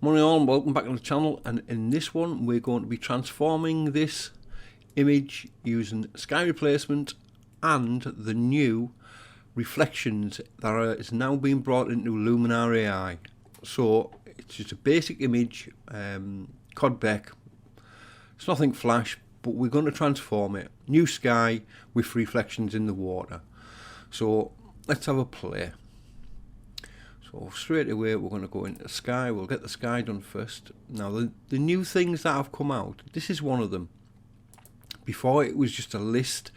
Morning all and welcome back to the channel, and in this one we're going to be transforming this image using sky replacement and the new reflections that is now being brought into Luminar AI. So it's just a basic image, codec, it's nothing flash, but we're going to transform it. New sky with reflections in the water. So let's have a play. So straight away we're going to go into the sky. We'll get the sky done first. Now the new things that have come out, this is one of them. Before it was just a list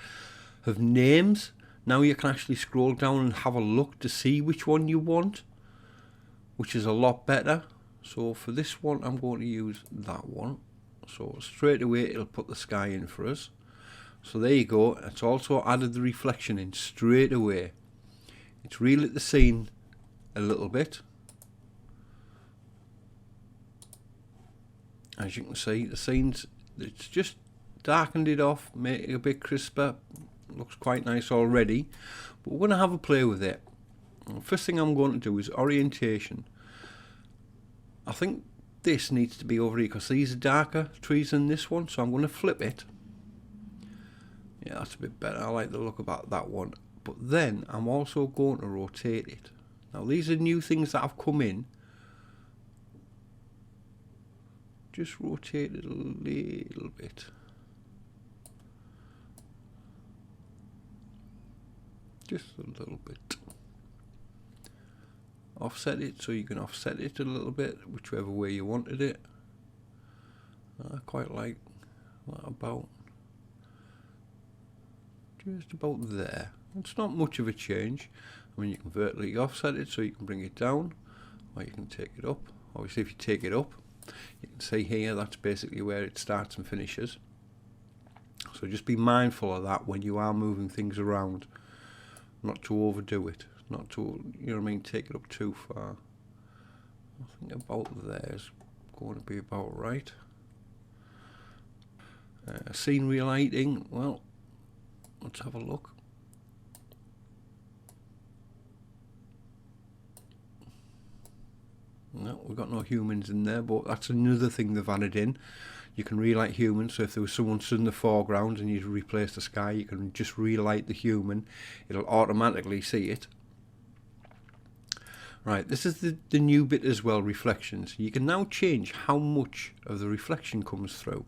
of names. Now you can actually scroll down and have a look to see which one you want, which is a lot better. So for this one I'm going to use that one. So straight away it'll put the sky in for us. So there you go. It's also added the reflection in straight away. It's relit the scene a little bit. As you can see, the scenes, it's just darkened it off, made it a bit crisper. Looks quite nice already, but we're going to have a play with it. First thing I'm going to do is orientation. I think this needs to be over here because these are darker trees than this one, so I'm going to flip it. Yeah, that's a bit better. I like the look about that one. But then I'm also going to rotate it. Now these are new things that have come in. Just rotate it a little bit. Just a little bit. Offset it so you can offset it a little bit, whichever way you wanted it. I quite like that about. Just about there. It's not much of a change. I mean, you can vertically offset it so you can bring it down, or you can take it up. Obviously if you take it up, you can see here that's basically where it starts and finishes. So just be mindful of that when you are moving things around, not to overdo it, not to, you know what I mean, take it up too far. I think about there is going to be about right. Scenery lighting, well, let's have a look. No, we've got no humans in there, but that's another thing they've added in. You can relight humans, so if there was someone stood in the foreground and you replace the sky, you can just relight the human. It'll automatically see it. Right, this is the new bit as well, reflections. You can now change how much of the reflection comes through.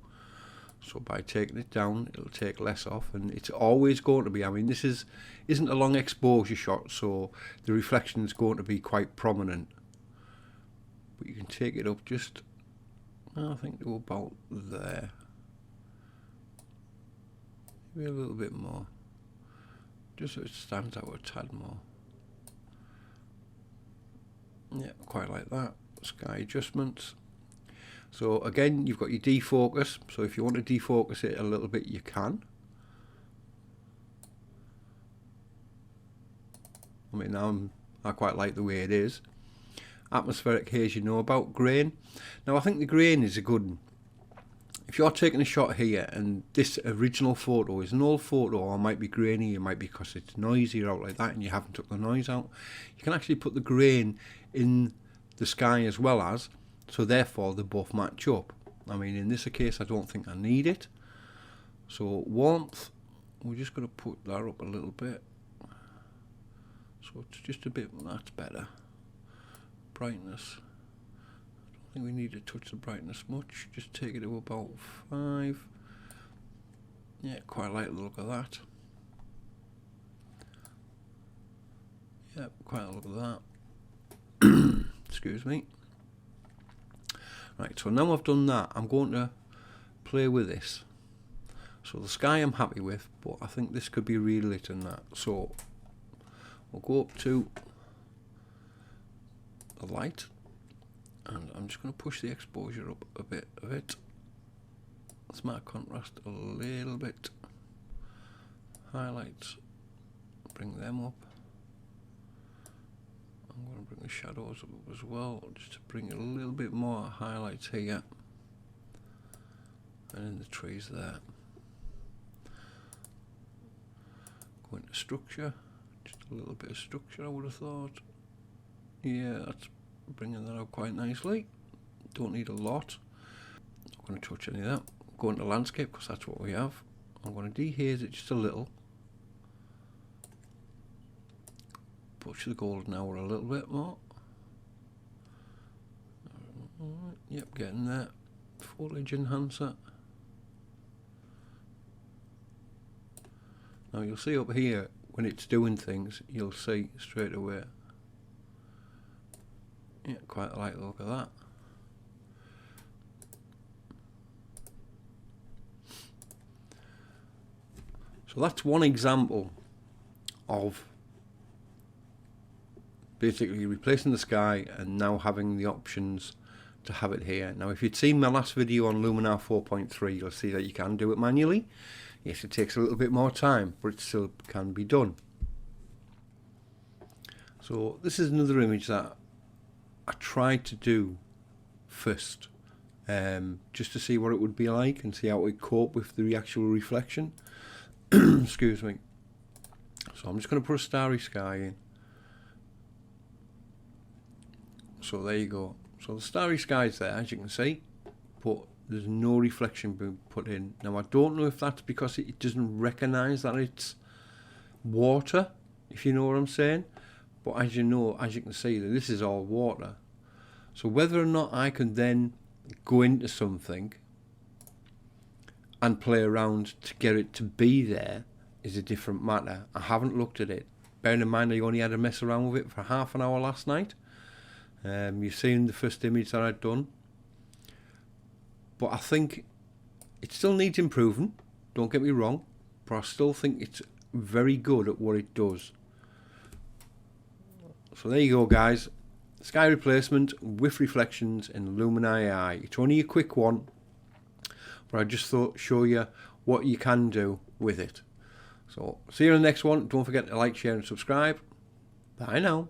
So by taking it down, it'll take less off, and it's always going to be, I mean, this isn't a long exposure shot, so the reflection is going to be quite prominent. But you can take it up just, I think, to about there. Maybe a little bit more. Just so it stands out a tad more. Yeah, quite like that. Sky adjustments. So again, you've got your defocus. So if you want to defocus it a little bit, you can. I mean, I quite like the way it is. Atmospheric haze, you know about. Grain. Now I think the grain is a good one. If you're taking a shot here and this original photo is an old photo, or it might be grainy, it might be because it's noisy or out like that and you haven't took the noise out, you can actually put the grain in the sky as well as, so therefore they both match up. I mean, in this case I don't think I need it. So warmth, we're just going to put that up a little bit, so it's just a bit, that's better. Brightness, I don't think we need to touch the brightness much, just take it to about 5. Yeah, quite like the look of that. Yeah, quite a look of that. Excuse me. Right, so now I've done that, I'm going to play with this. So the sky I'm happy with, but I think this could be relit in that. So we'll go up to the light, and I'm just going to push the exposure up a bit of it. Smart contrast a little bit. Highlights, bring them up. I'm going to bring the shadows up as well, just to bring a little bit more highlights here, and in the trees there. Go into structure, just a little bit of structure I would have thought. Yeah, that's bringing that out quite nicely. Don't need a lot. Not going to touch any of that. Go into landscape because that's what we have. I'm going to dehaze it just a little. Push the golden hour a little bit more. Yep, getting there. Foliage enhancer. Now you'll see up here when it's doing things, you'll see straight away. Yeah, quite like the look of that. So that's one example of basically replacing the sky and now having the options to have it here. Now if you'd seen my last video on Luminar 4.3, you'll see that you can do it manually. Yes, it takes a little bit more time, but it still can be done. So this is another image that I tried to do first, just to see what it would be like and see how it would cope with the actual reflection. Excuse me. So I'm just going to put a starry sky in. So there you go. So the starry sky's there, as you can see, but there's no reflection being put in. Now I don't know if that's because it doesn't recognise that it's water, if you know what I'm saying. But as you know, as you can see, this is all water. So whether or not I can then go into something and play around to get it to be there is a different matter. I haven't looked at it. Bearing in mind I only had to mess around with it for half an hour last night. You've seen the first image that I'd done. But I think it still needs improving, don't get me wrong, but I still think it's very good at what it does. So there you go guys, sky replacement with reflections in Luminar AI. It's only a quick one, but I just thought show you what you can do with it. So see you in the next one. Don't forget to like, share and subscribe. Bye now.